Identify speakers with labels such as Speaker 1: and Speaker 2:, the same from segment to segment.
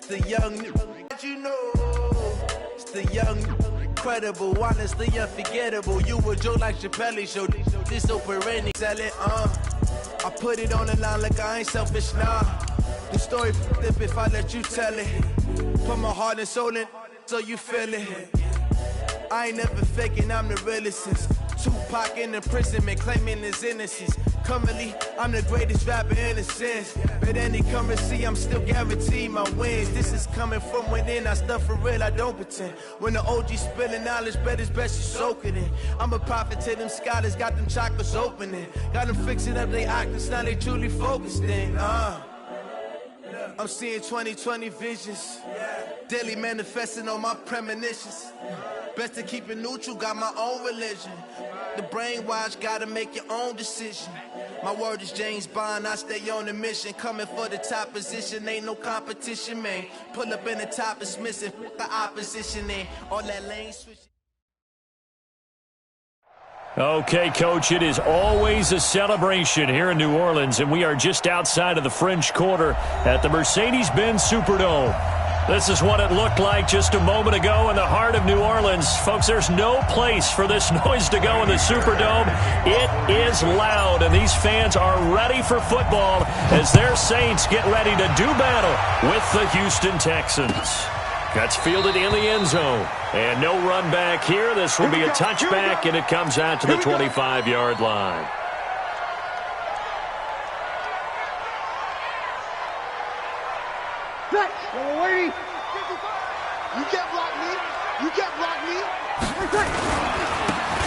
Speaker 1: the young, you know, it's the young, incredible, honestly unforgettable. You a joke like Chappelle Show, this open rainy, sell it, I put it on the line like I ain't selfish, nah. The story flip if I let you tell it. Put my heart and soul in, so you feel it. I ain't never faking, I'm the realest since Tupac in imprisonment, claiming his innocence. Currently, I'm the greatest rapper in a sense. But any currency, I'm still guaranteed my wins. This is coming from within, I stuff for real, I don't pretend. When the OG spilling knowledge, bet it's best you soak it in. I'm a prophet to them scholars, got them chakras opening. Got them fixing up they octaves, now they truly focused in. I'm seeing 2020 visions. Daily manifesting on my premonitions. Best to keep it neutral, got my own religion. The brainwash, gotta make your own decision. My word is James Bond, I stay on the mission. Coming for the top position, ain't no competition, man. Pull up in the top, it's missing, the opposition in. All that lane switch.
Speaker 2: Okay, Coach, it is always a celebration here in New Orleans, and we are just outside of the French Quarter at the Mercedes-Benz Superdome. This is what it looked like just a moment ago in the heart of New Orleans. Folks, there's no place for this noise to go in the Superdome. It is loud, and these fans are ready for football as their Saints get ready to do battle with the Houston Texans. That's fielded in the end zone. And no run back here. This will be a touchback, and it comes out to the 25-yard line.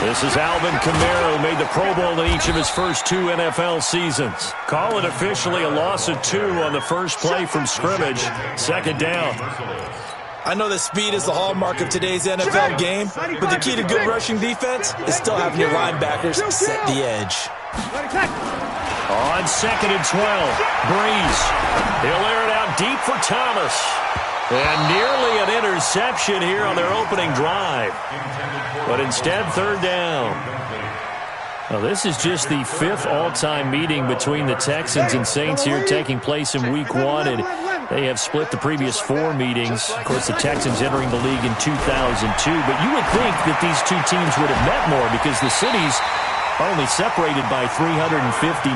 Speaker 2: This is Alvin Kamara, who made the Pro Bowl in each of his first 2 NFL seasons. Call it officially a loss of 2 on the first play from scrimmage. Second down.
Speaker 3: I know that speed is the hallmark of today's NFL game, but the key to good rushing defense is still having your linebackers set the edge.
Speaker 2: On 2nd and 12, Breeze. He'll air it out deep for Thomas. And nearly an interception here on their opening drive. But instead, 3rd down. Well, this is just the 5th all-time meeting between the Texans and Saints here taking place in Week 1. And they have split the previous 4 meetings. Of course, the Texans entering the league in 2002. But you would think that these two teams would have met more because the cities are only separated by 350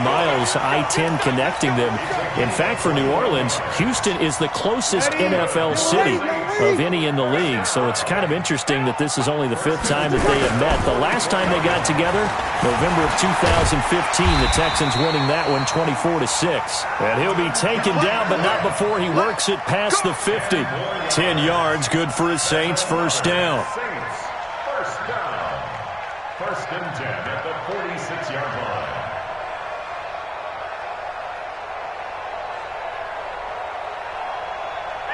Speaker 2: miles, I-10 connecting them. In fact, for New Orleans, Houston is the closest NFL city of any in the league. So it's kind of interesting that this is only the 5th time that they have met. The last time they got together, November of 2015, the Texans winning that one 24-6. And he'll be taken down, but not before he works it past the 50. 10 yards, good for his Saints, first down.
Speaker 4: First and 10 at the 46-yard line.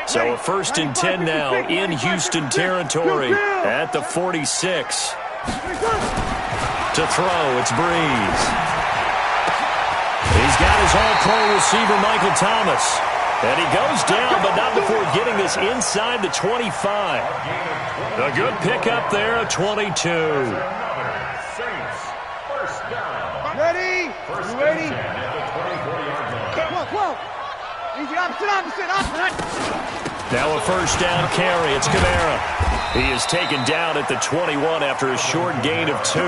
Speaker 2: So a 1st and 10 now in Houston territory at the 46. To throw, it's Breeze. He's got his all-pro receiver, Michael Thomas. And he goes down, but not before getting this inside the 25. A good pickup there, a 22.
Speaker 5: Ready?
Speaker 4: First
Speaker 5: You ready?
Speaker 4: and 10 at the 24-yard line.
Speaker 5: Whoa. Easy, opposite.
Speaker 2: Now a first down carry. It's Kamara. He is taken down at the 21 after a short gain of 2.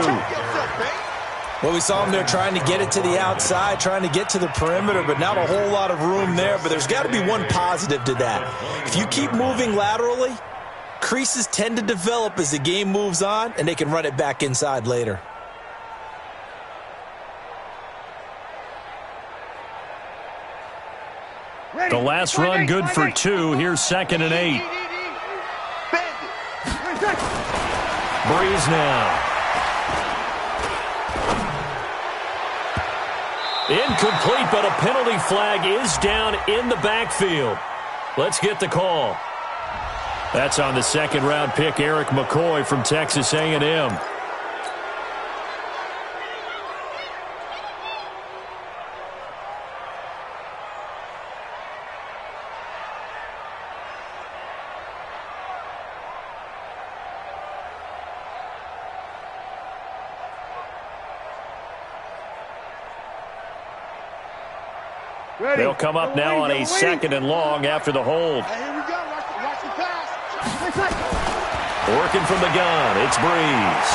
Speaker 3: Well, we saw him there trying to get it to the outside, trying to get to the perimeter, but not a whole lot of room there. But there's got to be one positive to that. If you keep moving laterally, creases tend to develop as the game moves on, and they can run it back inside later.
Speaker 2: The last run good for 2. Here's 2nd and 8. Breeze now. Incomplete, but a penalty flag is down in the backfield. Let's get the call. That's on the 2nd-round pick, Eric McCoy from Texas A&M. They'll come up now on a 2nd and long after the hold.
Speaker 5: Here we go.
Speaker 2: Working from the gun, it's Breeze.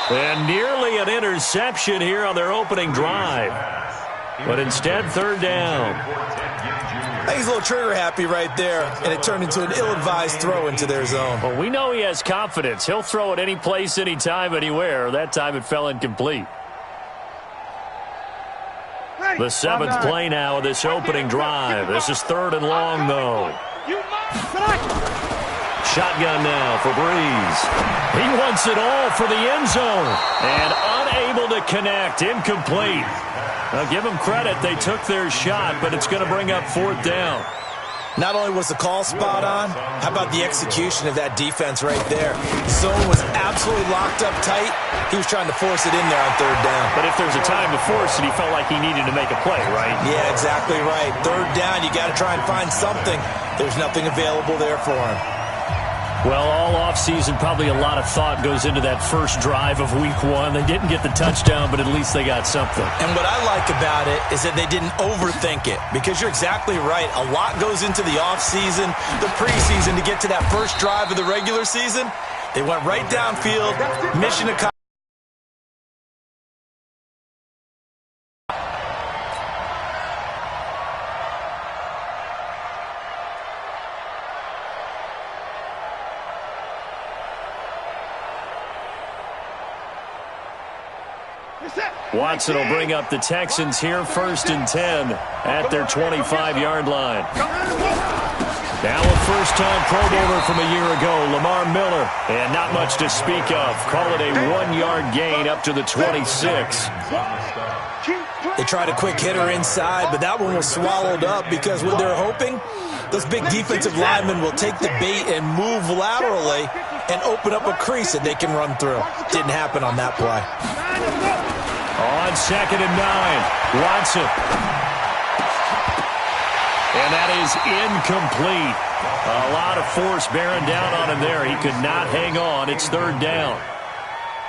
Speaker 2: And nearly an interception here on their opening drive. But instead, third down.
Speaker 3: I think he's a little trigger happy right there, and it turned into an ill-advised throw into their zone.
Speaker 2: Well, we know he has confidence. He'll throw it any place, anytime, anywhere. That time it fell incomplete. The seventh play now of this opening drive. This is third and long, though. Shotgun now for Breeze. He wants it all for the end zone. And unable to connect. Incomplete. Now, give them credit. They took their shot, but it's going to bring up fourth down.
Speaker 3: Not only was the call spot on, how about the execution of that defense right there? Zone was absolutely locked up tight. He was trying to force it in there on third down.
Speaker 2: But if there's a time to force it, he felt like he needed to make a play, right?
Speaker 3: Yeah, exactly right. Third down, you got to try and find something. There's nothing available there for him.
Speaker 2: Well, all offseason, probably a lot of thought goes into that first drive of week one. They didn't get the touchdown, but at least they got something.
Speaker 3: And what I like about it is that they didn't overthink it, because you're exactly right. A lot goes into the offseason, the preseason to get to that first drive of the regular season. They went right downfield, mission accomplished.
Speaker 2: Watson will bring up the Texans here, 1st and 10 at their 25-yard line. Now a first-time Pro Bowler from a year ago, Lamar Miller, and not much to speak of. Call it a 1-yard gain up to the 26.
Speaker 3: They tried a quick hitter inside, but that one was swallowed up because what they're hoping, those big defensive linemen will take the bait and move laterally and open up a crease that they can run through. Didn't happen on that play.
Speaker 2: On 2nd and 9, Watson. And that is incomplete. A lot of force bearing down on him there. He could not hang on. It's third down.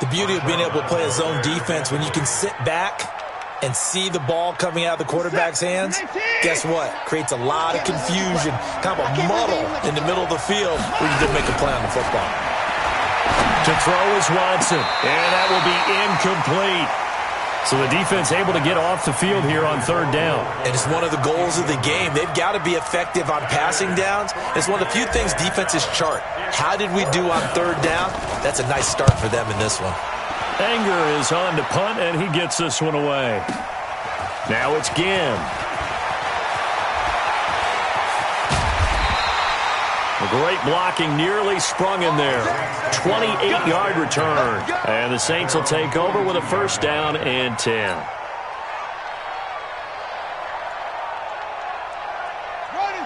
Speaker 3: The beauty of being able to play a zone defense when you can sit back and see the ball coming out of the quarterback's hands, guess what? Creates a lot of confusion, kind of a muddle in the middle of the field where you didn't make a play on the football.
Speaker 2: To throw is Watson, and that will be incomplete. So the defense able to get off the field here on third down.
Speaker 3: And it's one of the goals of the game. They've got to be effective on passing downs. It's one of the few things defenses chart. How did we do on third down? That's a nice start for them in this one.
Speaker 2: Anger is on to punt, and he gets this one away. Now it's Ginn. A great blocking, nearly sprung in there. 28-yard return. And the Saints will take over with a first down and 10.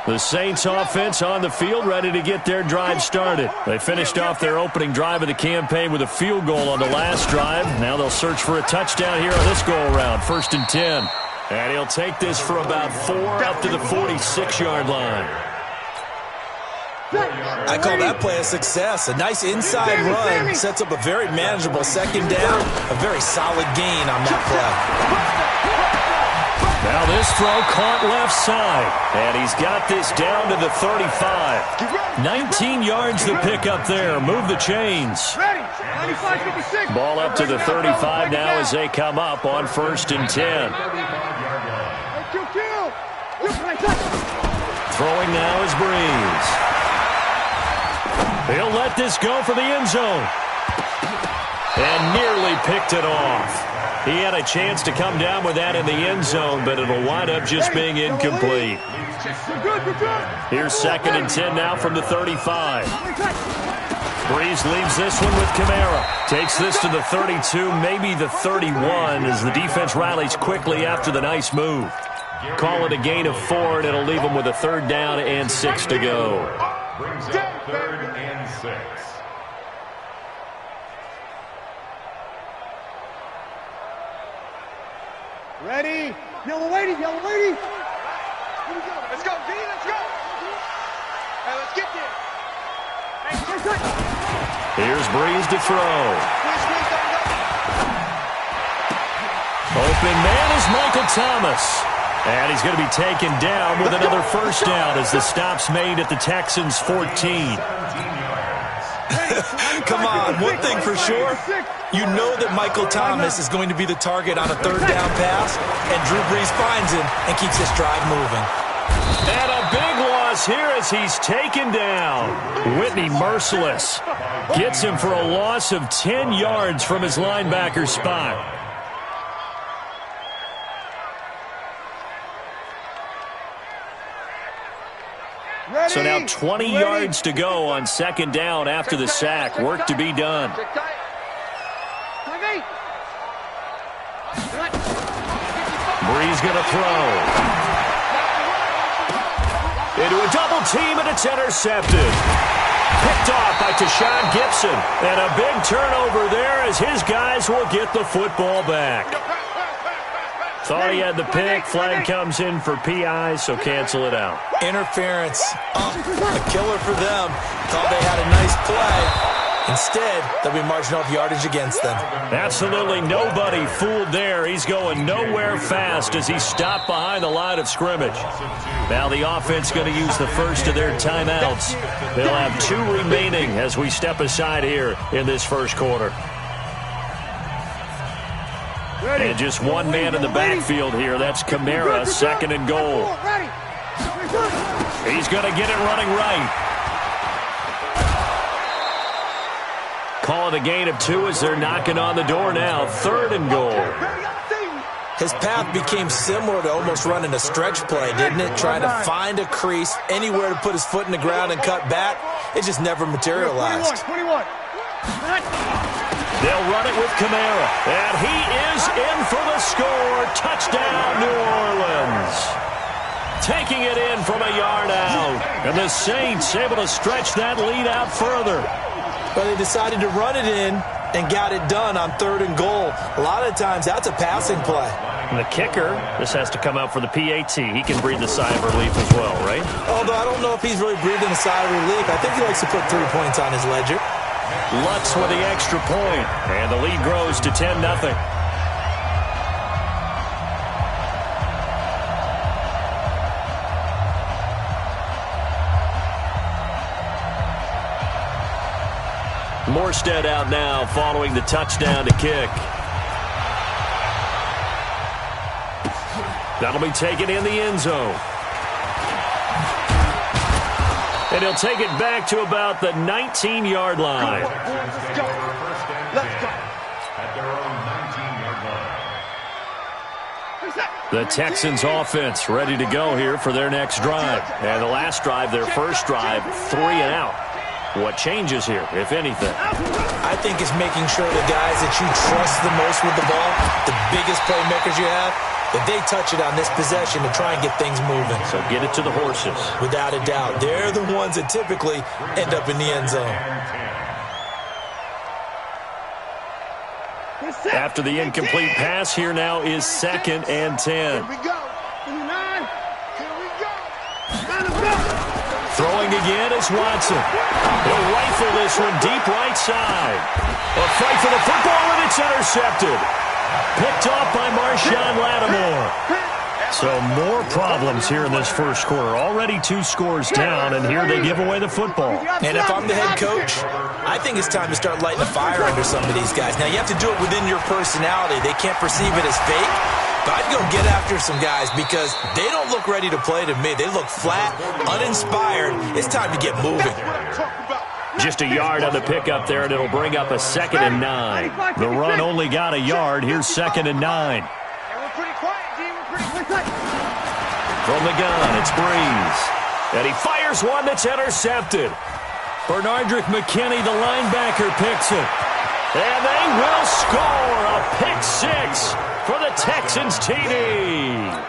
Speaker 2: The Saints offense on the field, ready to get their drive started. They finished off their opening drive of the campaign with a field goal on the last drive. Now they'll search for a touchdown here on this go-around, 1st and 10. And he'll take this for about 4 up to the 46-yard line.
Speaker 3: I call that play a success. A nice inside run sets up a very manageable second down. A very solid gain on that play.
Speaker 2: Now this throw caught left side. And he's got this down to the 35. 19 yards to pick up there. Move the chains. Ball up to the 35 now as they come up on 1st and 10. Throwing now is Breeze. He'll let this go for the end zone. And nearly picked it off. He had a chance to come down with that in the end zone, but it'll wind up just being incomplete. Here's 2nd and 10 now from the 35. Breeze leaves this one with Kamara. Takes this to the 32, maybe the 31, as the defense rallies quickly after the nice move. Call it a gain of 4, and it'll leave them with a third down and 6 to go.
Speaker 4: Brings up 3rd and 6.
Speaker 5: Ready? Yellow lady, yellow lady. Here we go. Let's go, D, let's go. Hey, let's get there.
Speaker 2: Here's Breeze to throw. Open man is Michael Thomas. And he's going to be taken down with another first down as the stop's made at the Texans' 14.
Speaker 3: Come on, one thing for sure, you know that Michael Thomas is going to be the target on a third down pass, and Drew Brees finds him and keeps his drive moving.
Speaker 2: And a big loss here as he's taken down. Whitney merciless. Gets him for a loss of 10 yards from his linebacker spot. So now 20 yards to go on second down after the sack. Work to be done. Brees going to throw. Into a double team, and it's intercepted. Picked off by Tashawn Gibson. And a big turnover there as his guys will get the football back. Thought he had the pick. Flag comes in for PI, so cancel it out.
Speaker 3: Interference. A killer for them. Thought they had a nice play. Instead, they'll be marching off yardage against them.
Speaker 2: Absolutely nobody fooled there. He's going nowhere fast as he stopped behind the line of scrimmage. Now the offense going to use the first of their timeouts. They'll have 2 remaining as we step aside here in this first quarter. And just one man in the backfield here. That's Kamara, second and goal. He's going to get it running right. Calling a gain of 2 as they're knocking on the door now. Third and goal.
Speaker 3: His path became similar to almost running a stretch play, didn't it? Trying to find a crease, anywhere to put his foot in the ground and cut back. It just never materialized.
Speaker 5: 21.
Speaker 2: They'll run it with Kamara. And he is in for the score. Touchdown, New Orleans. Taking it in from a yard out. And the Saints able to stretch that lead out further.
Speaker 3: But they decided to run it in and got it done on third and goal. A lot of times, that's a passing play.
Speaker 2: And the kicker, this has to come out for the PAT. He can breathe a sigh of relief as well, right?
Speaker 3: Although I don't know if he's really breathing a sigh of relief. I think he likes to put 3 points on his ledger.
Speaker 2: Lutz with the extra point. And the lead grows to 10-0. Morstead out now following the touchdown to kick. That'll be taken in the end zone. And he'll take it back to about the 19-yard line.
Speaker 5: Let's go. Let's go.
Speaker 2: The Texans offense ready to go here for their next drive. And the last drive, their first drive, 3 and out. What changes here, if anything?
Speaker 3: I think it's making sure the guys that you trust the most with the ball, the biggest playmakers you have, that they touch it on this possession to try and get things moving.
Speaker 2: So get it to the horses.
Speaker 3: Without a doubt. They're the ones that typically end up in the end zone.
Speaker 2: After the incomplete pass, here now is 2nd and 10.
Speaker 5: Here we go. 9. Here we go.
Speaker 2: Throwing again is Watson. He'll rifle this one deep right side. A fight for the football, and it's intercepted. Picked off by Marshawn Lattimore. So more problems here in this first quarter. Already 2 scores down, and here they give away the football.
Speaker 3: And if I'm the head coach, I think it's time to start lighting a fire under some of these guys. Now, you have to do it within your personality. They can't perceive it as fake. But I'd go get after some guys because they don't look ready to play to me. They look flat, uninspired. It's time to get moving.
Speaker 2: Just a yard on the pickup there, and it'll bring up a 2nd and 9. The run only got a yard. Here's 2nd and 9. From the gun, it's Brees. And he fires one that's intercepted. Bernardrick McKinney, the linebacker, picks it. And they will score a pick 6 for the Texans TD.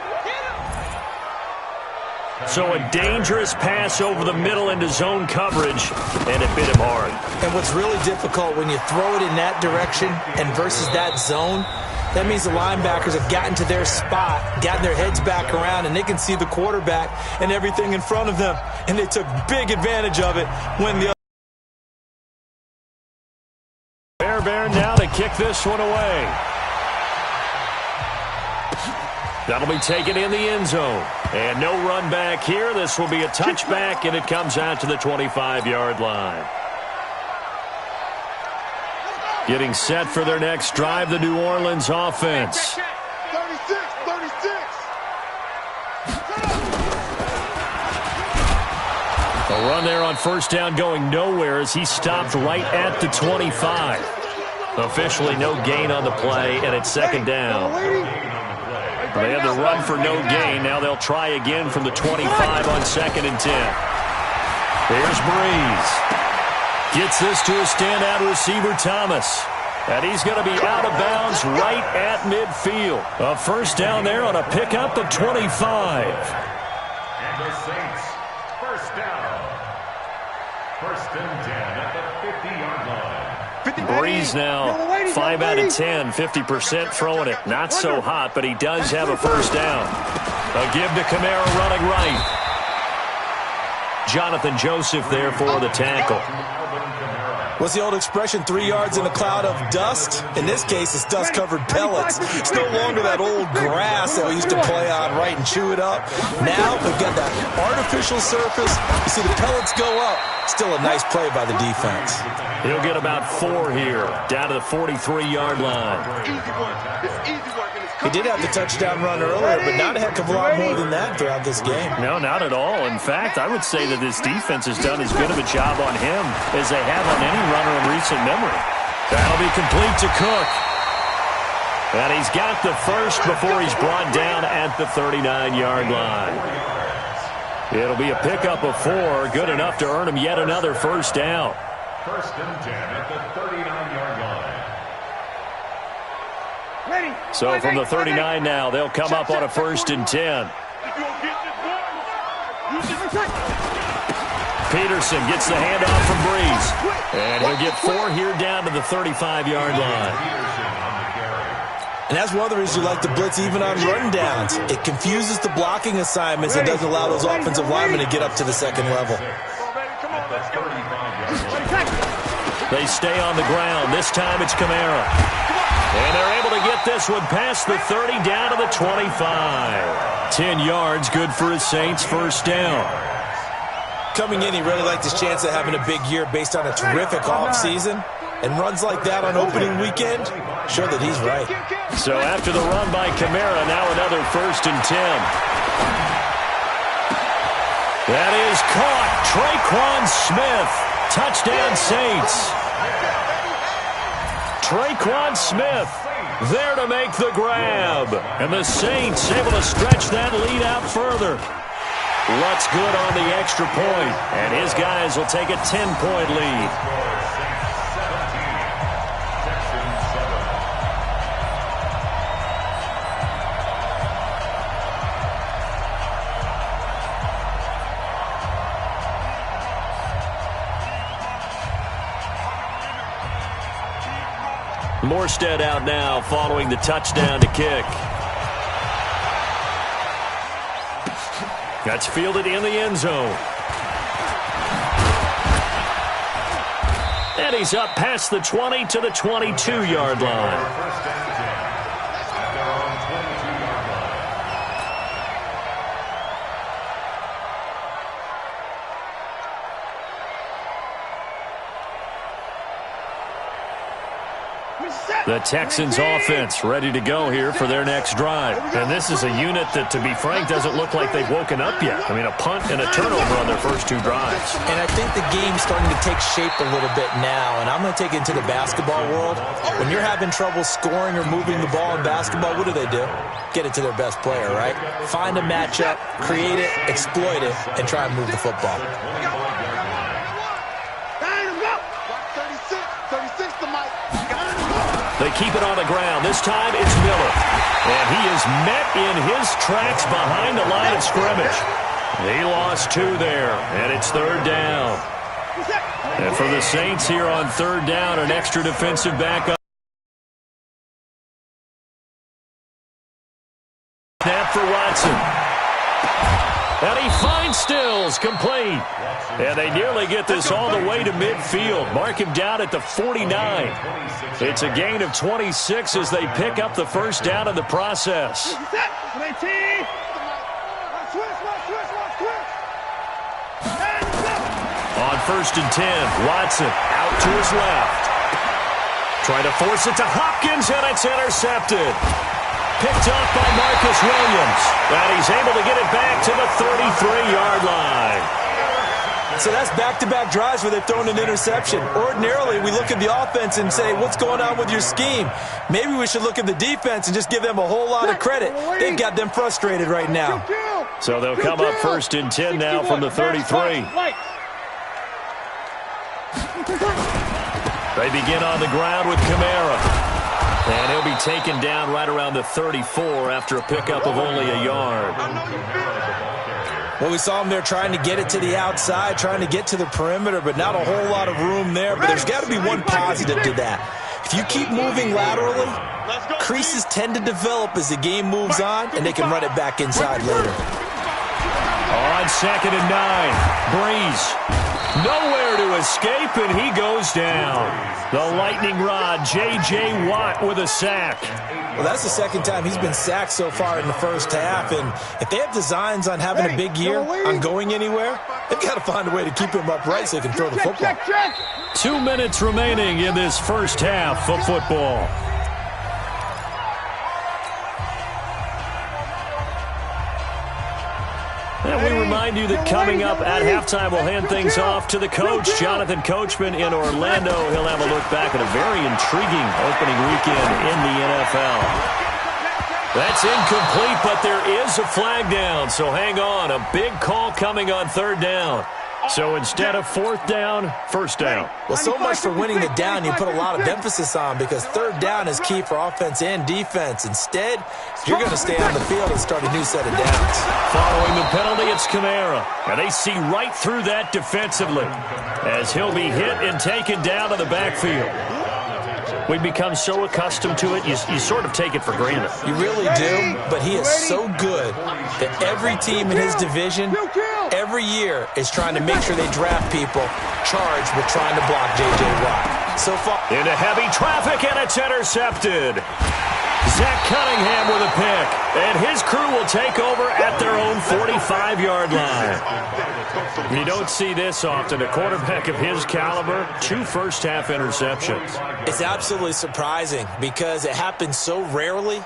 Speaker 2: So a dangerous pass over the middle into zone coverage, and it bit him hard.
Speaker 3: And what's really difficult when you throw it in that direction and versus that zone, that means the linebackers have gotten to their spot, gotten their heads back around, and they can see the quarterback and everything in front of them. And they took big advantage of it when the
Speaker 2: Bear now to kick this one away. That'll be taken in the end zone. And no run back here. This will be a touchback, and it comes out to the 25-yard line. Getting set for their next drive, the New Orleans offense.
Speaker 5: 36.
Speaker 2: A run there on first down going nowhere as he stopped right at the 25. Officially no gain on the play, and it's second down. They had the run for no gain. Now they'll try again from the 25 on 2nd and 10. Here's Breeze. Gets this to a standout receiver, Thomas. And he's going to be out of bounds right at midfield. A first down there on a pickup of 25.
Speaker 4: And the Saints, first down. 1st and 10 at the 50-yard line.
Speaker 2: Breeze now 5 out of 10, 50% throwing it. Not so hot, but he does have a first down. A give to Kamara running right. Jonathan Joseph there for the tackle.
Speaker 3: What's the old expression, 3 yards in a cloud of dust? In this case, it's dust-covered pellets. It's no longer that old grass that we used to play on, right, and chew it up. Now, we've got that artificial surface. You see the pellets go up. Still a nice play by the defense.
Speaker 2: He'll get about 4 here, down to the 43-yard line.
Speaker 3: He did have the touchdown run earlier, but not a heck of a lot more than that throughout this game.
Speaker 2: No, not at all. In fact, I would say that this defense has done as good of a job on him as they have on any runner in recent memory. That'll be complete to Cook. And he's got the first before he's brought down at the 39-yard line. It'll be a pickup of 4, good enough to earn him yet another first down.
Speaker 4: 1st and 10 at the 39-yard line.
Speaker 2: So from the 39 now, they'll come up on a 1st and 10. Peterson gets the handoff from Breeze. And he'll get 4 here down to the 35-yard line.
Speaker 3: And that's one of the reasons you like to blitz even on rundowns. It confuses the blocking assignments and doesn't allow those offensive linemen to get up to the second level.
Speaker 2: They stay on the ground. This time it's Kamara. And they're able to get this one past the 30 down to the 25. 10 yards, good for his Saints first down.
Speaker 3: Coming in, he really liked his chance of having a big year based on a terrific offseason. And runs like that on opening weekend, show that he's right.
Speaker 2: So after the run by Kamara, now another 1st and 10. That is caught. Traquan Smith. Touchdown Saints. Traquan Smith there to make the grab. And the Saints able to stretch that lead out further. Lutz good on the extra point. And his guys will take a 10-point lead. Morstead out now following the touchdown to kick. That's fielded in the end zone. And he's up past the 20 to the 22-yard line. The Texans offense ready to go here for their next drive. And this is a unit that, to be frank, doesn't look like they've woken up yet. I mean, a punt and a turnover on their first 2 drives.
Speaker 3: And I think the game's starting to take shape a little bit now. And I'm going to take it into the basketball world. When you're having trouble scoring or moving the ball in basketball, what do? Get it to their best player, right? Find a matchup, create it, exploit it, and try and move the football.
Speaker 2: They keep it on the ground. This time it's Miller. And he is met in his tracks behind the line of scrimmage. He lost 2 there, and it's 3rd down. And for the Saints here on 3rd down, an extra defensive backup. Snap for Watson. And he finds Stills, complete. And they nearly get this all the way to midfield. Mark him down at the 49. It's a gain of 26 as they pick up the first down in the process.
Speaker 5: On
Speaker 2: 1st and 10, Watson out to his left. Trying to force it to Hopkins, and it's intercepted. Picked up by Marcus Williams. And he's able to get it back to the 33-yard line.
Speaker 3: So that's back-to-back drives where they've thrown an interception. Ordinarily, we look at the offense and say, what's going on with your scheme? Maybe we should look at the defense and just give them a whole lot of credit. They've got them frustrated right now.
Speaker 2: So they'll come up 1st and 10 now from the 33. They begin on the ground with Kamara. And he'll be taken down right around the 34 after a pickup of only a yard.
Speaker 3: Well, we saw him there trying to get it to the outside, trying to get to the perimeter, but not a whole lot of room there. But there's got to be one positive to that. If you keep moving laterally, creases tend to develop as the game moves on, and they can run it back inside later.
Speaker 2: On 2nd and 9, Breeze. Nowhere to escape, and he goes down. The lightning rod, J.J. Watt with a sack.
Speaker 3: Well, that's the second time he's been sacked so far in the first half, and if they have designs on having a big year, on going anywhere, they've got to find a way to keep him upright so they can throw the football.
Speaker 2: 2 minutes remaining in this first half of football. And we remind you that coming up at halftime, we'll hand things off to the coach, Jonathan Coachman in Orlando. He'll have a look back at a very intriguing opening weekend in the NFL. That's incomplete, but there is a flag down, so hang on. A big call coming on 3rd down. So instead of 4th down, 1st down.
Speaker 3: Well, so much for winning the down you put a lot of emphasis on, because 3rd down is key for offense and defense. Instead, you're going to stay on the field and start a new set of downs.
Speaker 2: Following the penalty, it's Kamara. And they see right through that defensively as he'll be hit and taken down to the backfield. We become so accustomed to it, you sort of take it for granted.
Speaker 3: You really do, but he is so good that every team in his division, every year, is trying to make sure they draft people charged with trying to block J.J. Watt. So far,
Speaker 2: into heavy traffic, and it's intercepted. Zach Cunningham with a pick, and his crew will take over at their own 45-yard line. You don't see this often. A quarterback of his caliber, 2 first-half interceptions.
Speaker 3: It's absolutely surprising because it happens so rarely.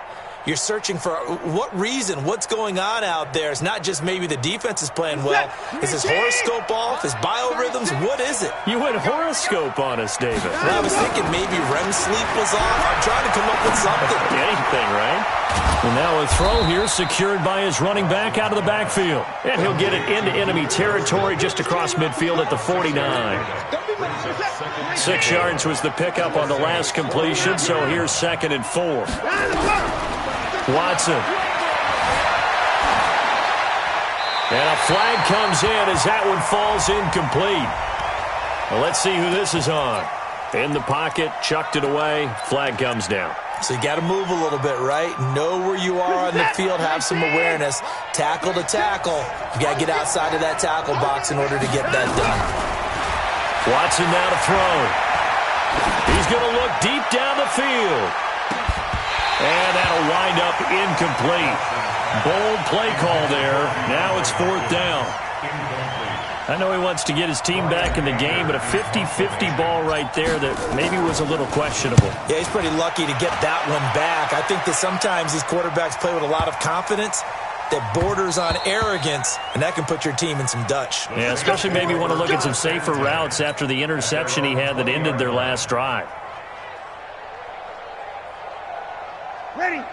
Speaker 3: You're searching for what reason, what's going on out there. It's not just maybe the defense is playing well. Is his horoscope off? His biorhythms? What is it?
Speaker 2: You went horoscope on us, David.
Speaker 3: Well, I was thinking maybe REM sleep was off. I'm trying to come up with something.
Speaker 2: Anything, right? And now a throw here secured by his running back out of the backfield. And he'll get it into enemy territory just across midfield at the 49. 6 yards was the pickup on the last completion, so here's 2nd and 4. Watson. And a flag comes in as that one falls incomplete. Well, let's see who this is on. In the pocket, chucked it away, flag comes down.
Speaker 3: So you got to move a little bit, right? Know where you are on the field, have some awareness. Tackle to tackle. You got to get outside of that tackle box in order to get that done.
Speaker 2: Watson now to throw. He's going to look deep down the field. And that'll wind up incomplete. Bold play call there. Now it's 4th down. I know he wants to get his team back in the game, but a 50-50 ball right there that maybe was a little questionable.
Speaker 3: Yeah, he's pretty lucky to get that one back. I think that sometimes these quarterbacks play with a lot of confidence that borders on arrogance, and that can put your team in some Dutch.
Speaker 2: Yeah, especially maybe want to look at some safer routes after the interception he had that ended their last drive.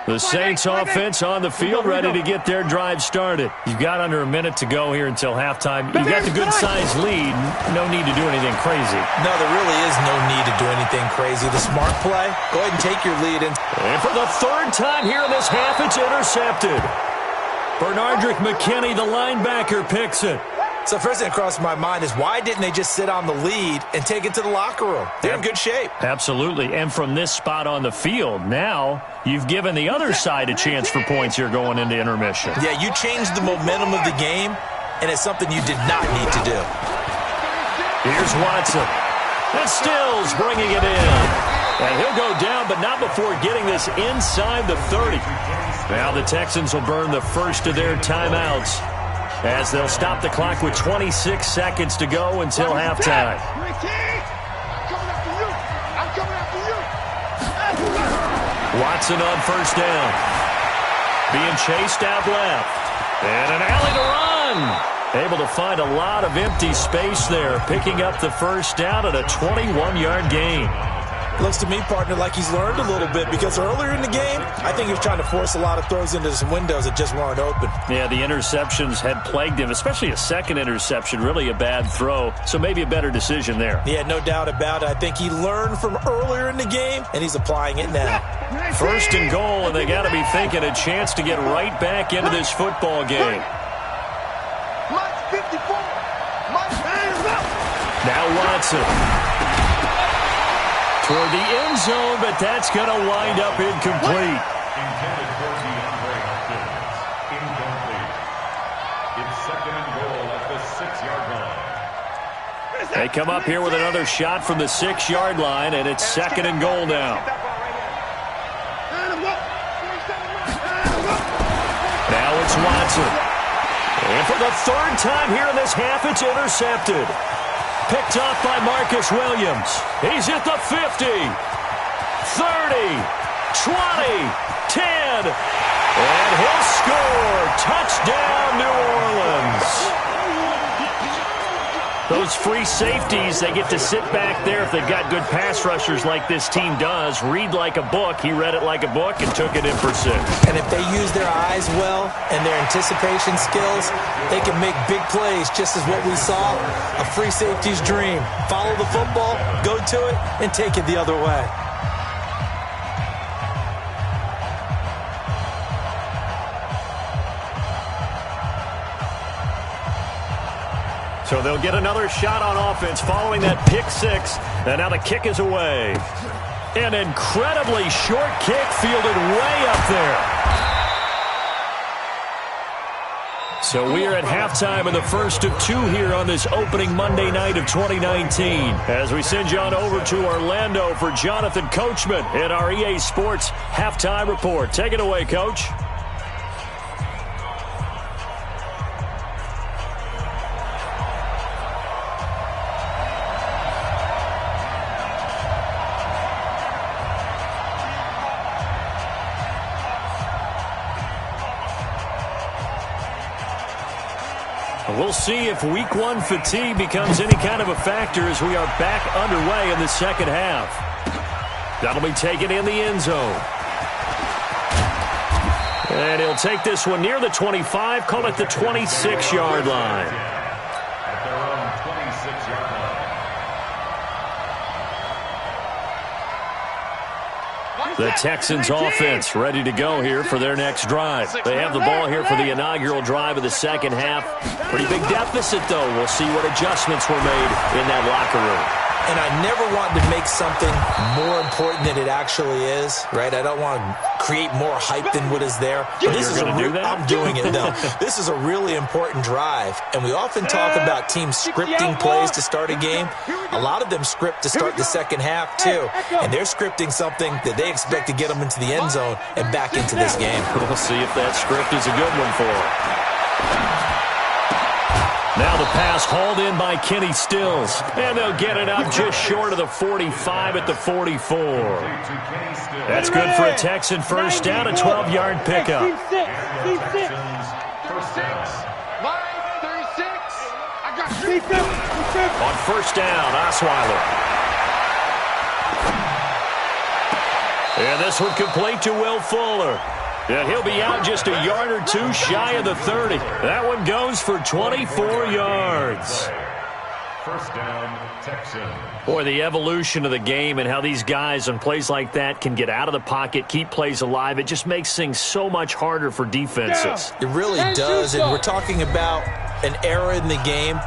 Speaker 2: The Saints offense on the field, ready to get their drive started. You've got under a minute to go here until halftime. You've got the good-sized lead. No need to do anything crazy.
Speaker 3: No, there really is no need to do anything crazy. The smart play, go ahead and take your lead.
Speaker 2: And for the 3rd time here in this half, it's intercepted. Bernardrick McKinney, the linebacker, picks it.
Speaker 3: So first thing that crossed my mind is why didn't they just sit on the lead and take it to the locker room? They're in good shape.
Speaker 2: Absolutely. And from this spot on the field, now you've given the other side a chance for points here going into intermission.
Speaker 3: Yeah, you changed the momentum of the game, and it's something you did not need to do.
Speaker 2: Here's Watson. And Stills bringing it in. And he'll go down, but not before getting this inside the 30. Now the Texans will burn the first of their timeouts, as they'll stop the clock with 26 seconds to go until halftime. Watson on first down. Being chased out left. And an alley to run. Able to find a lot of empty space there. Picking up the first down at a 21-yard gain.
Speaker 3: Looks to me, partner, like he's learned a little bit because earlier in the game, I think he was trying to force a lot of throws into some windows that just weren't open.
Speaker 2: Yeah, the interceptions had plagued him, especially a second interception, really a bad throw. So maybe a better decision there.
Speaker 3: Yeah, no doubt about it. I think he learned from earlier in the game, and he's applying it now.
Speaker 2: First and goal, and they got to be thinking a chance to get right back into this football game. Now Watson. Toward the end zone, but that's going to wind up incomplete.
Speaker 4: Intended for DeAndre Hopkins. Incomplete. It's second and goal at the 6-yard line.
Speaker 2: They come up here with another shot from the 6-yard line, and it's second and goal now. Now it's Watson. And for the third time here in this half, it's intercepted. Picked off by Marcus Williams. He's at the 50, 30, 20, 10, and he'll score. Touchdown, New Orleans. Those free safeties, they get to sit back there if they've got good pass rushers like this team does. Read like a book. He read it like a book and took it in for 6.
Speaker 3: And if they use their eyes well and their anticipation skills, they can make big plays, just as what we saw, a free safety's dream. Follow the football, go to it, and take it the other way.
Speaker 2: So they'll get another shot on offense following that pick 6. And now the kick is away. An incredibly short kick fielded way up there. So we are at halftime in the first of 2 here on this opening Monday night of 2019. As we send you on over to Orlando for Jonathan Coachman in our EA Sports Halftime Report. Take it away, Coach. We'll see if week 1 fatigue becomes any kind of a factor as we are back underway in the second half. That'll be taken in the end zone. And he'll take this one near the 25, call it the 26-yard line.
Speaker 4: At their own 26-yard line.
Speaker 2: The Texans offense ready to go here for their next drive. They have the ball here for the inaugural drive of the second half. Pretty big deficit, though. We'll see what adjustments were made in that locker room.
Speaker 3: And I never want to make something more important than it actually is, right? I don't want to create more hype than what is there.
Speaker 2: But this is going to do that?
Speaker 3: I'm doing it, though. This is a really important drive. And we often talk about teams scripting plays to start a game. A lot of them script to start the second half, too. And they're scripting something that they expect to get them into the end zone and back into this game.
Speaker 2: We'll see if that script is a good one for them. Now the pass hauled in by Kenny Stills. And they'll get it up just short of the 45 at the 44. That's good for a Texan first down, a 12-yard pickup. On first down, Osweiler. And this one complete to Will Fuller. And he'll be out just a yard or 2 shy of the 30. That one goes for 24 yards.
Speaker 4: First down, Texans.
Speaker 2: Boy, the evolution of the game and how these guys on plays like that can get out of the pocket, keep plays alive, it just makes things so much harder for defenses.
Speaker 3: It really does, and we're talking about an era in the game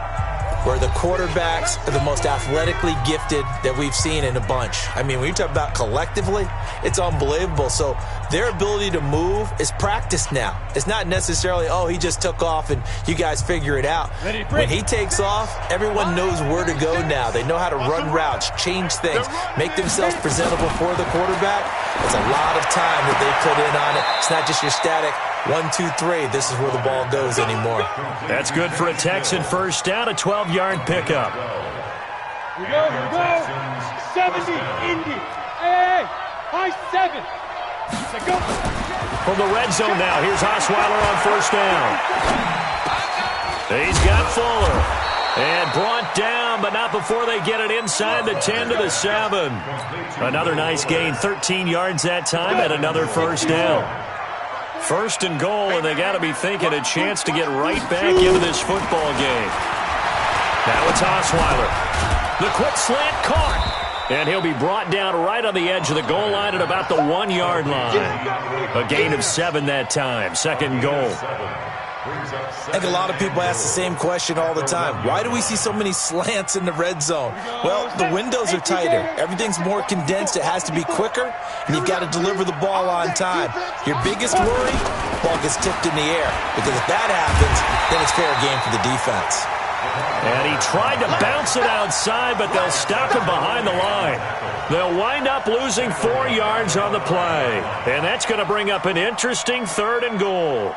Speaker 3: where the quarterbacks are the most athletically gifted that we've seen in a bunch. I mean, when you talk about collectively, it's unbelievable. So their ability to move is practiced now. It's not necessarily, oh, he just took off and you guys figure it out. When he takes off, everyone knows where to go now. They know how to run routes, change things, make themselves presentable for the quarterback. It's a lot of time that they put in on it. It's not just your static 1, 2, 3. This is where the ball goes anymore.
Speaker 2: That's good for a Texan first down, a 12-yard pickup.
Speaker 5: Here we go. 70, Indy. Hey, high 7.
Speaker 2: From the red zone now, here's Osweiler on first down. He's got Fuller. And brought down, but not before they get it inside the 10 to the 7. Another nice gain, 13 yards that time, and another first down. First and goal, and they got to be thinking a chance to get right back into this football game. Now it's Osweiler. The quick slant caught. And he'll be brought down right on the edge of the goal line at about the 1 yard line. A gain of 7 that time, second and goal.
Speaker 3: I think a lot of people ask the same question all the time. Why do we see so many slants in the red zone? Well, the windows are tighter. Everything's more condensed. It has to be quicker, and you've got to deliver the ball on time. Your biggest worry, ball gets tipped in the air, because if that happens, then it's fair game for the defense.
Speaker 2: And he tried to bounce it outside, but they'll stop him behind the line. They'll wind up losing 4 yards on the play, and that's going to bring up an interesting third and goal.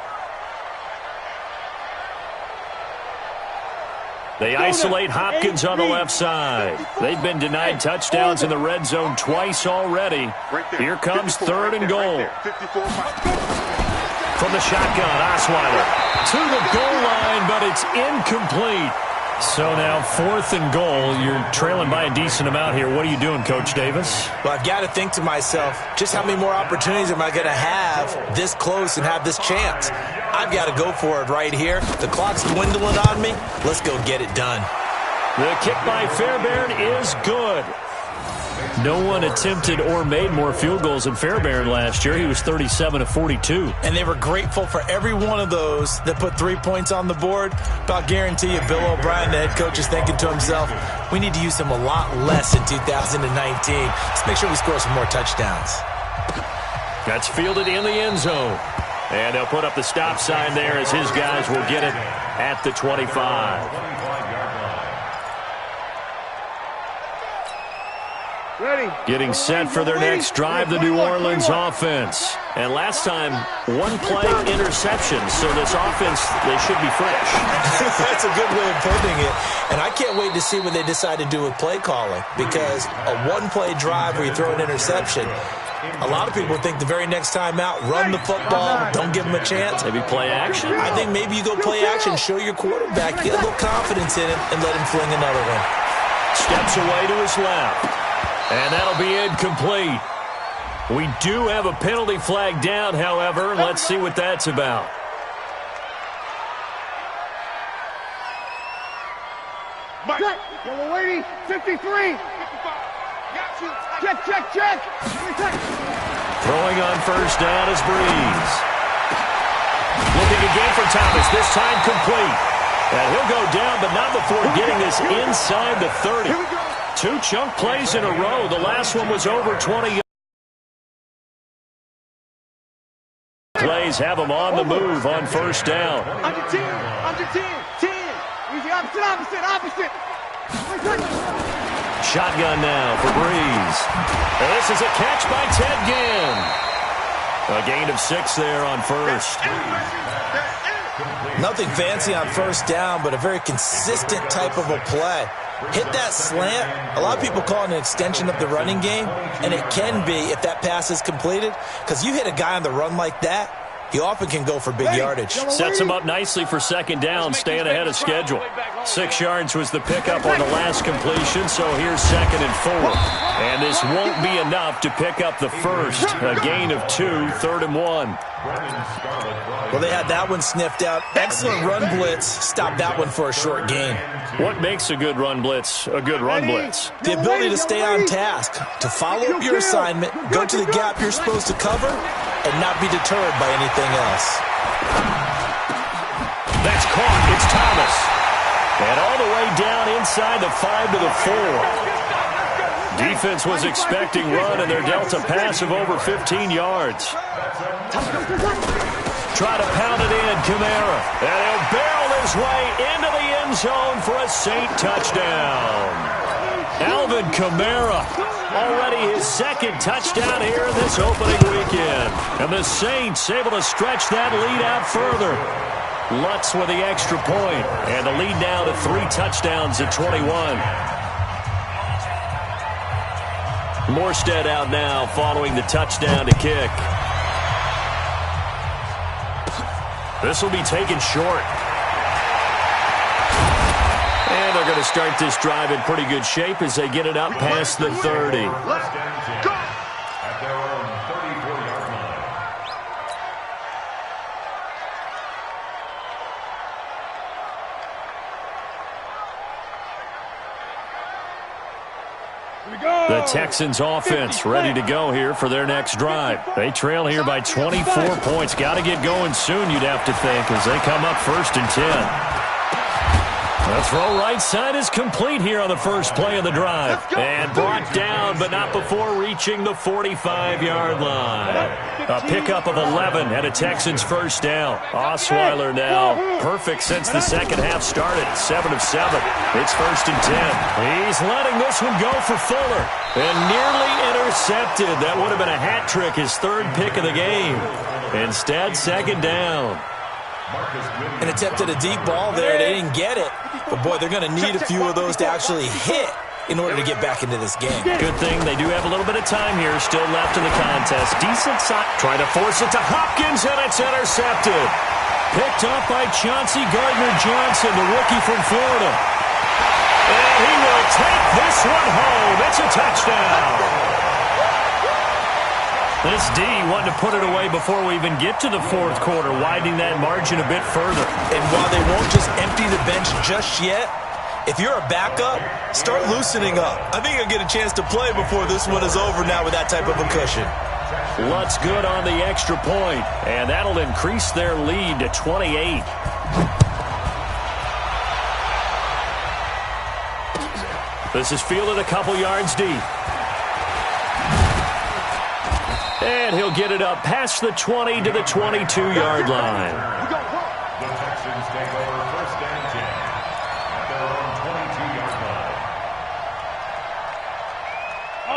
Speaker 2: They isolate Hopkins on the left side. They've been denied touchdowns in the red zone twice already. Here comes third and goal. From the shotgun, Osweiler to the goal line, but it's incomplete. So now fourth and goal. You're trailing by a decent amount here. What are you doing, Coach Davis?
Speaker 3: Well, I've got to think to myself, just how many more opportunities am I going to have this close and have this chance? I've got to go for it right here. The clock's dwindling on me. Let's go get it done.
Speaker 2: The kick by Fairbairn is good. No one attempted or made more field goals than Fairbairn last year. He was 37 of 42.
Speaker 3: And they were grateful for every one of those that put 3 points on the board. But I'll guarantee you, Bill O'Brien, the head coach, is thinking to himself, we need to use him a lot less in 2019. Let's make sure we score some more touchdowns.
Speaker 2: That's fielded in the end zone. And they'll put up the stop sign there as his guys will get it at the 25.
Speaker 5: Ready.
Speaker 2: Getting set for their next drive, the New Orleans offense. And last time, one play interception. So this offense, they should be fresh.
Speaker 3: That's a good way of putting it. And I can't wait to see what they decide to do with play calling. Because a one-play drive where you throw an interception, a lot of people think the very next time out, run the football, don't give them a chance.
Speaker 2: Maybe play action?
Speaker 3: I think maybe you go play action, show your quarterback, get a little confidence in him, and let him fling another one.
Speaker 2: Steps away to his left. And that'll be incomplete. We do have a penalty flag down, however. Let's see what that's about.
Speaker 5: Yellow lady, 53. Check.
Speaker 2: Throwing on first down is Breeze. Looking again for Thomas, this time complete. And he'll go down, but not before getting this inside the 30. Two chunk plays in a row. The last one was over 20 yards. Plays have them on the move on first down.
Speaker 5: Under 10. Easy, opposite.
Speaker 2: Shotgun now for Breeze. And this is a catch by Ted Ginn. A gain of 6 there on first.
Speaker 3: Nothing fancy on first down, but a very consistent type of a play. Hit that slant. A lot of people call it an extension of the running game, and it can be if that pass is completed, because you hit a guy on the run like that, he often can go for big yardage.
Speaker 2: Sets him up nicely for second down, staying ahead of schedule. 6 yards was the pickup on the last completion, so here's second and 4. And this won't be enough to pick up the first. A gain of 2, third and 1.
Speaker 3: Well, they had that one sniffed out. Excellent run blitz. Stopped that one for a short gain.
Speaker 2: What makes a good run blitz a good run blitz?
Speaker 3: The ability to stay on task, to follow up your assignment, go to the gap you're supposed to cover, and not be deterred by anything else.
Speaker 2: That's caught. It's Thomas. And all the way down inside the 5 to the 4. Defense was expecting run, and they're dealt a pass of over 15 yards. Try to pound it in, Kamara. And he'll barrel his way into the end zone for a Saint touchdown. Alvin Kamara, already his second touchdown here in this opening weekend. And the Saints able to stretch that lead out further. Lutz with the extra point, and the lead now to 3 touchdowns at 21. Morstead out now following the touchdown to kick. This will be taken short. And they're going to start this drive in pretty good shape as they get it up past the 30.
Speaker 4: Let's go. At their own 34-yard line.
Speaker 2: The Texans offense ready to go here for their next drive. They trail here by 24 points. Got to get going soon, you'd have to think, as they come up 1st and 10. The throw right side is complete here on the first play of the drive. And brought down, but not before reaching the 45-yard line. A pickup of 11 and a Texans first down. Osweiler now perfect since the second half started. 7 of 7. It's 1st and 10. He's letting this one go for Fuller. And nearly intercepted. That would have been a hat trick, his 3rd pick of the game. Instead, 2nd down.
Speaker 3: An attempt at a deep ball there. They didn't get it. But, boy, they're going to need a few of those to actually hit in order to get back into this game.
Speaker 2: Good thing they do have a little bit of time here still left in the contest. Decent shot. Trying to force it to Hopkins, and it's intercepted. Picked off by Chauncey Gardner-Johnson, the rookie from Florida. And he will take this one home. It's a touchdown. This D wanted to put it away before we even get to the 4th quarter, widening that margin a bit further.
Speaker 3: And while they won't just empty the bench just yet, if you're a backup, start loosening up. I think you'll get a chance to play before this one is over now with that type of a cushion.
Speaker 2: Lutz good on the extra point, and that'll increase their lead to 28. This is fielded a couple yards deep. And he'll get it up past the 20 to the 22-yard line.
Speaker 4: The Texans take over 1st and 10 at their own 22-yard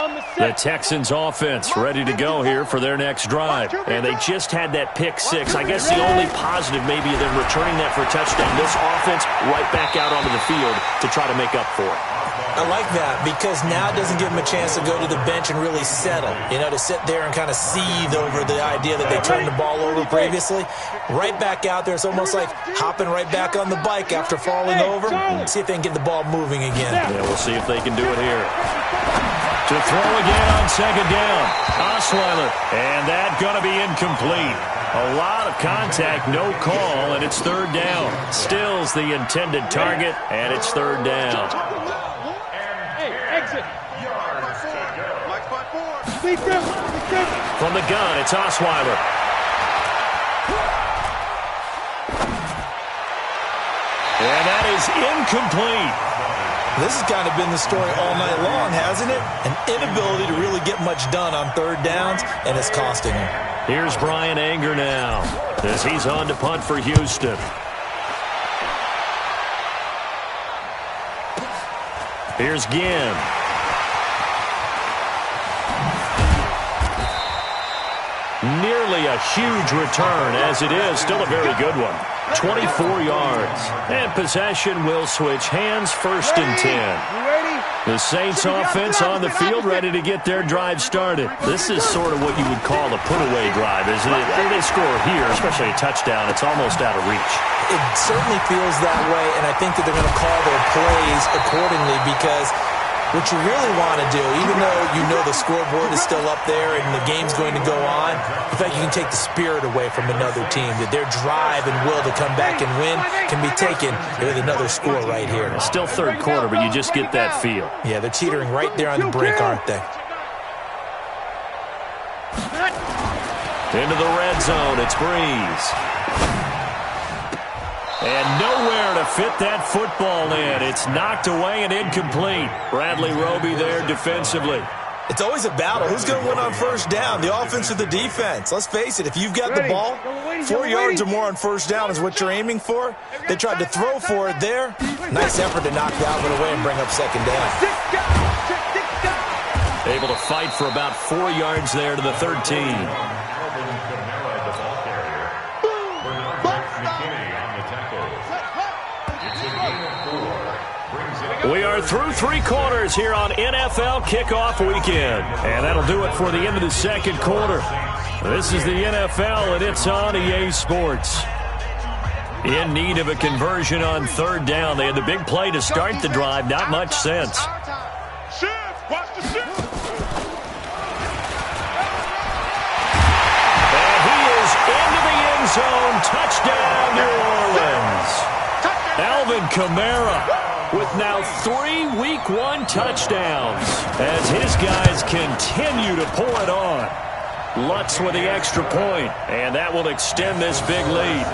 Speaker 4: line.
Speaker 2: The Texans offense ready to go here for their next drive. And they just had that pick 6. I guess the only positive maybe of them returning that for a touchdown. This offense right back out onto the field to try to make up for it.
Speaker 3: I like that because now it doesn't give them a chance to go to the bench and really settle, to sit there and kind of seethe over the idea that they turned the ball over previously. Right back out there, it's almost like hopping right back on the bike after falling over. See if they can get the ball moving again.
Speaker 2: Yeah, we'll see if they can do it here. To throw again on 2nd down. Osweiler, and that going to be incomplete. A lot of contact, no call, and it's 3rd down. Still's the intended target, and it's 3rd down. From the gun, it's Osweiler. And that is incomplete.
Speaker 3: This has kind of been the story all night long, hasn't it? An inability to really get much done on 3rd downs, and it's costing him.
Speaker 2: Here's Brian Anger now as he's on to punt for Houston. Here's Ginn. Nearly a huge return, as it is. Still a very good one. 24 yards. And possession will switch hands, 1st and 10. The Saints offense on the field ready to get their drive started. This is sort of what you would call a put-away drive, isn't it? They score here, especially a touchdown. It's almost out of reach.
Speaker 3: It certainly feels that way, and I think that they're going to call their plays accordingly because what you really want to do, even though you know the scoreboard is still up there and the game's going to go on, in fact, you can take the spirit away from another team, that their drive and will to come back and win can be taken with another score right here.
Speaker 2: Still 3rd quarter, but you just get that feel.
Speaker 3: Yeah, they're teetering right there on the brink, aren't they?
Speaker 2: Into the red zone, it's Breeze. And nowhere to fit that football in. It's knocked away and incomplete. Bradley Roby there defensively.
Speaker 3: It's always a battle. Who's going to win on 1st down, the offense or the defense? Let's face it, if you've got the ball, 4 yards or more on 1st down is what you're aiming for. They tried to throw for it there. Nice effort to knock that one away and bring up 2nd down.
Speaker 2: Able to fight for about 4 yards there to the 13. We are through 3 quarters here on NFL Kickoff Weekend. And that'll do it for the end of the 2nd quarter. This is the NFL, and it's on EA Sports. In need of a conversion on third down. They had the big play to start the drive. Not much sense.
Speaker 5: Shift! Watch the shift!
Speaker 2: And he is into the end zone. Touchdown, New Orleans. Alvin Kamara with now 3 Week 1 touchdowns as his guys continue to pour it on. Lutz with the extra point, and that will extend this big lead.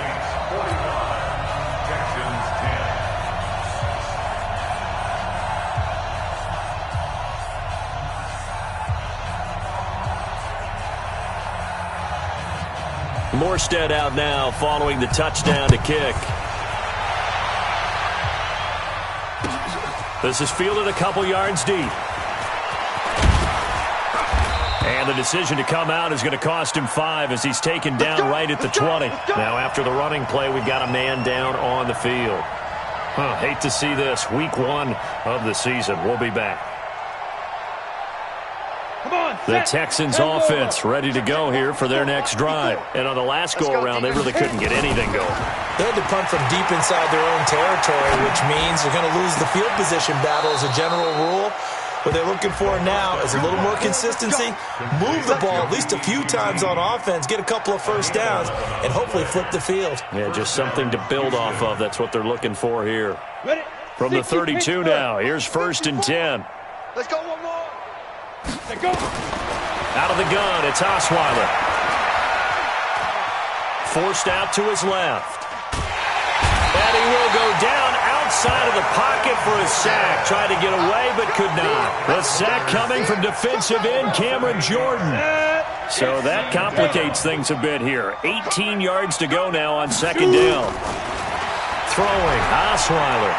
Speaker 2: Morstead out now following the touchdown to kick. This is fielded a couple yards deep. And the decision to come out is going to cost him 5 as he's taken down right at the 20. Now after the running play, we've got a man down on the field. Hate to see this. Week 1 of the season. We'll be back. The Texans offense ready to go here for their next drive. And on the last go-around, they really couldn't get anything going.
Speaker 3: They had to punt from deep inside their own territory, which means they're going to lose the field position battle as a general rule. What they're looking for now is a little more consistency, move the ball at least a few times on offense, get a couple of first downs, and hopefully flip the field.
Speaker 2: Yeah, just something to build off of. That's what they're looking for here. From the 32 now, here's 1st and 10.
Speaker 5: Let's go one more. Let's go.
Speaker 2: Out of the gun, it's Osweiler. Forced out to his left. And he will go down outside of the pocket for a sack. Tried to get away, but could not. The sack coming from defensive end Cameron Jordan. So that complicates things a bit here. 18 yards to go now on 2nd down. Throwing, Osweiler.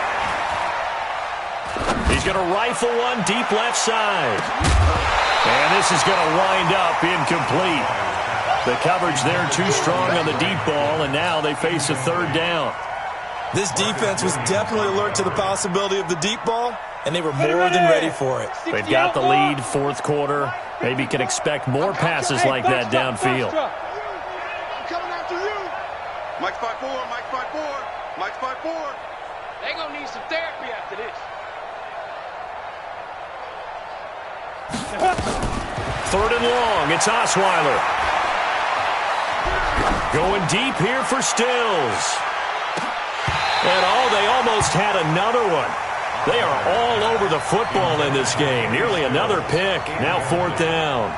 Speaker 2: He's going to rifle one deep left side. And this is going to wind up incomplete. The coverage there too strong on the deep ball, and now they face a 3rd down.
Speaker 3: This defense was definitely alert to the possibility of the deep ball, and they were more than ready for it.
Speaker 2: They've got the lead, 4th quarter. Maybe can expect more passes like that downfield.
Speaker 5: I'm coming after you. Mike 5-4, Mike 5-4, Mike 5-4. They're going to need some therapy after this.
Speaker 2: 3rd and long, it's Osweiler. Going deep here for Stills. And they almost had another one. They are all over the football in this game. Nearly another pick. Now 4th down.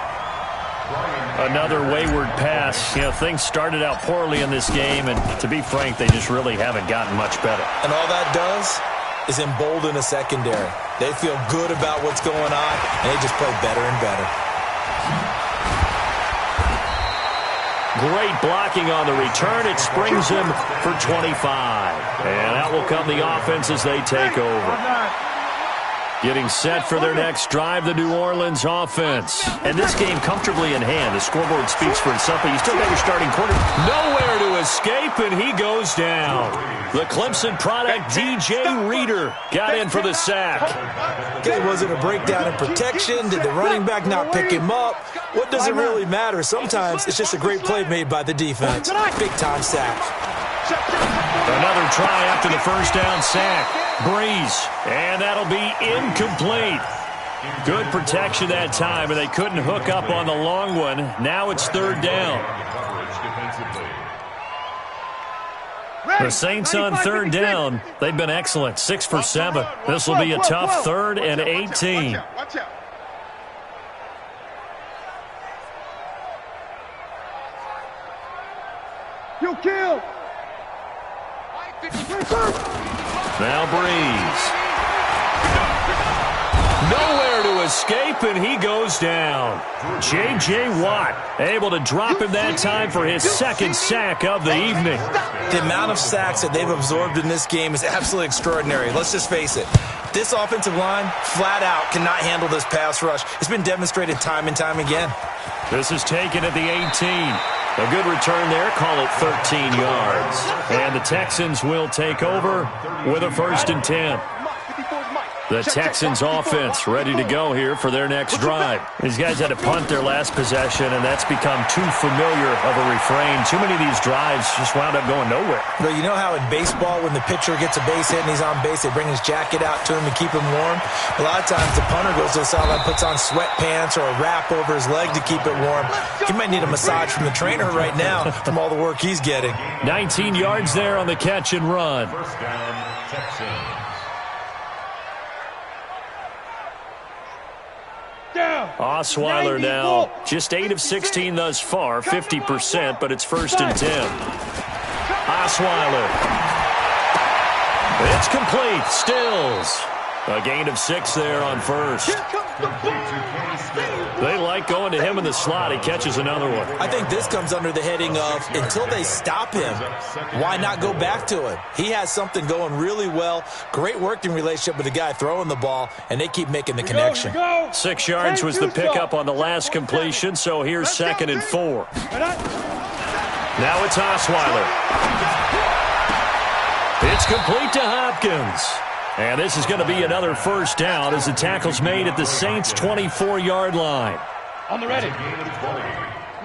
Speaker 2: Another wayward pass. You know, things started out poorly in this game, and to be frank, they just really haven't gotten much better.
Speaker 3: And all that does is embolden a secondary. They feel good about what's going on, and they just play better and better.
Speaker 2: Great blocking on the return. It springs him for 25. And out will come the offense as they take over. Getting set for their next drive, the New Orleans offense. And this game comfortably in hand. The scoreboard speaks for itself, but you still got your starting quarter. Nowhere to escape, and he goes down. The Clemson product, DJ Reader, got in for the sack.
Speaker 3: Okay, was it a breakdown in protection? Did the running back not pick him up? What does it really matter? Sometimes it's just a great play made by the defense. Big-time sack.
Speaker 2: Another try after the 1st down sack. Breeze, and that'll be incomplete. Good protection that time, and they couldn't hook up on the long one. Now it's 3rd down. The Saints on 3rd down, they've been excellent, 6 for 7. This will be a tough 3rd and 18.
Speaker 5: Watch out. You kill.
Speaker 2: Now Breeze. Nowhere to escape, and he goes down. J.J. Watt able to drop him that time for his 2nd sack of the evening.
Speaker 3: The amount of sacks that they've absorbed in this game is absolutely extraordinary. Let's just face it. This offensive line, flat out, cannot handle this pass rush. It's been demonstrated time and time again.
Speaker 2: This is taken at the 18. A good return there, call it 13 yards. And the Texans will take over with a 1st and 10. The Texans offense ready to go here for their next drive. These guys had to punt their last possession, and that's become too familiar of a refrain. Too many of these drives just wound up going nowhere.
Speaker 3: Well, you know how in baseball when the pitcher gets a base hit and he's on base, they bring his jacket out to him to keep him warm? A lot of times the punter goes to the sideline, puts on sweatpants or a wrap over his leg to keep it warm. He might need a massage from the trainer right now from all the work he's getting.
Speaker 2: 19 yards there on the catch and run.
Speaker 4: First down, Texans.
Speaker 2: Osweiler now just 8 of 16 thus far, 50%, but it's 1st and 10. Osweiler. It's complete. Stills. A gain of 6 there on first. They like going to him in the slot. He catches another one.
Speaker 3: I think this comes under the heading of until they stop him, why not go back to him? He has something going really well. Great working relationship with the guy throwing the ball, and they keep making the connection.
Speaker 2: 6 yards was the pickup on the last completion, so here's 2nd and 4. Now it's Osweiler. It's complete to Hopkins. And this is going to be another first down as the tackle's made at the Saints' 24-yard line.
Speaker 5: On the ready.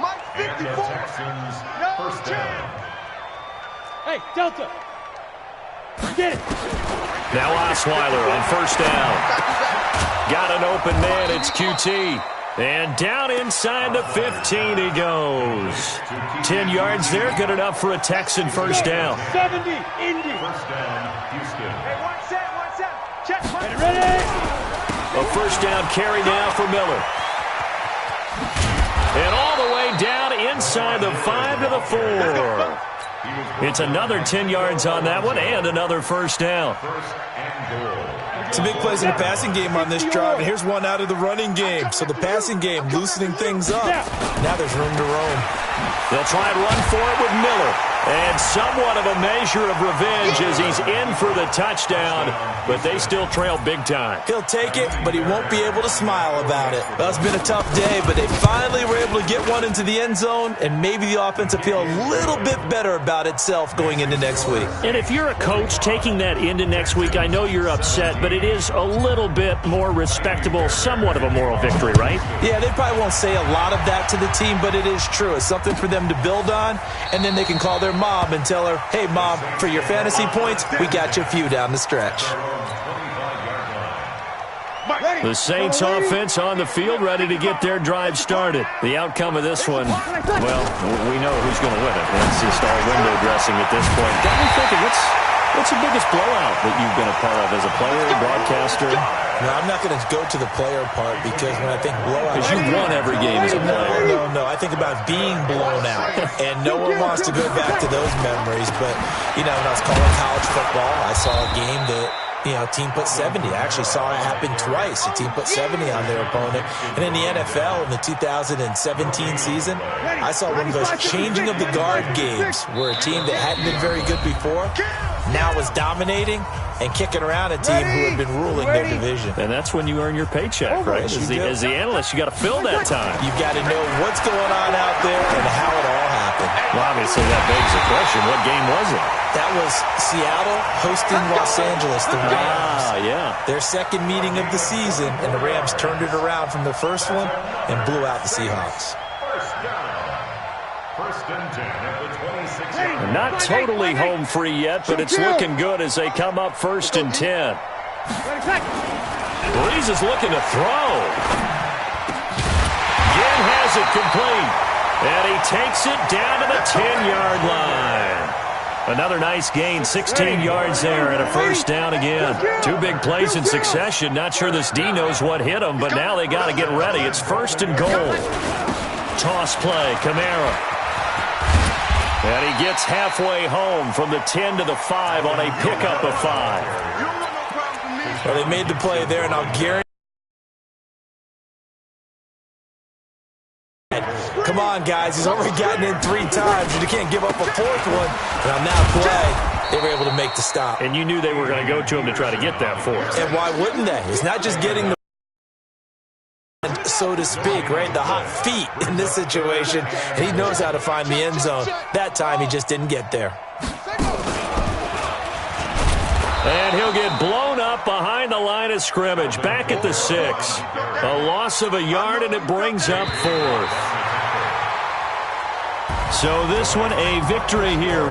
Speaker 4: Mike 54. Texans, first down.
Speaker 5: Hey, Delta. Get it.
Speaker 2: Now Osweiler on first down. Got an open man. It's QT. And down inside the 15 he goes. 10 yards there. Good enough for a Texan first down.
Speaker 5: 70, Indy.
Speaker 4: First down, Houston.
Speaker 5: Hey, one set. Check. Get ready.
Speaker 2: A first down carry now for Miller. And all the way down inside the 5 to the 4. It's another 10 yards on that one and another first down.
Speaker 3: Some big plays in the passing game on this drive, and here's one out of the running game. So the passing game loosening things up. Now there's room to roam.
Speaker 2: They'll try and run for it with Miller. And somewhat of a measure of revenge as he's in for the touchdown, but they still trail big time.
Speaker 3: He'll take it, but he won't be able to smile about it. Well, it's been a tough day, but they finally were able to get one into the end zone, and maybe the offense will feel a little bit better about itself going into next week.
Speaker 2: And if you're a coach taking that into next week, I know you're upset, but it is a little bit more respectable, somewhat of a moral victory, right?
Speaker 3: Yeah, they probably won't say a lot of that to the team, but it is true. It's something for them to build on, and then they can call their mom and tell her, hey, Mom, for your fantasy points, we got you a few down the stretch.
Speaker 2: The Saints offense on the field, ready to get their drive started. The outcome of this one, well, we know who's going to win it. It's just all window dressing at this point. Got me thinking, what's the biggest blowout that you've been a part of as a player, broadcaster?
Speaker 3: No, I'm not going to go to the player part because when I think blowout...
Speaker 2: Because you won every game as a player.
Speaker 3: No. I think about being blown out. And no one wants to go back to those memories. But, you know, when I was calling college football, I saw a game that, you know, a team put 70. I actually saw it happen twice. A team put 70 on their opponent. And in the NFL, in the 2017 season, I saw one of those changing of the guard games where a team that hadn't been very good before now was dominating and kicking around a team who had been ruling their division.
Speaker 2: And that's when you earn your paycheck, right? As the analyst, you got to fill that time.
Speaker 3: You've got to know what's going on out there and how it all happened.
Speaker 2: Well, obviously, that begs the question, what game was it?
Speaker 3: That was Seattle hosting Los Angeles, the Rams.
Speaker 2: Yeah.
Speaker 3: Their second meeting of the season, and the Rams turned it around from the first one and blew out the Seahawks.
Speaker 4: First and 10 at the 26.
Speaker 2: Not totally home free yet, but it's looking good as they come up 1st and 10. Breeze is looking to throw. Again has it complete. And he takes it down to the 10-yard line. Another nice gain, 16 yards there, and a first down again. 2 big plays in succession. Not sure this D knows what hit him, but now they got to get ready. It's 1st and goal. Toss play, Kamara. And he gets halfway home from the 10 to the 5 on a pickup of 5.
Speaker 3: Well, they made the play there, and I'll guarantee. Come on, guys. He's already gotten in 3 times, and you can't give up a 4th one. And on that play, they were able to make the stop.
Speaker 2: And you knew they were going to go to him to try to get that 4th.
Speaker 3: And why wouldn't they? It's not just getting the, so to speak, right? The hot feet in this situation. And he knows how to find the end zone. That time, he just didn't get there.
Speaker 2: And he'll get blown up behind the line of scrimmage, back at the 6. A loss of a yard, and it brings up 4th. So this one a victory here.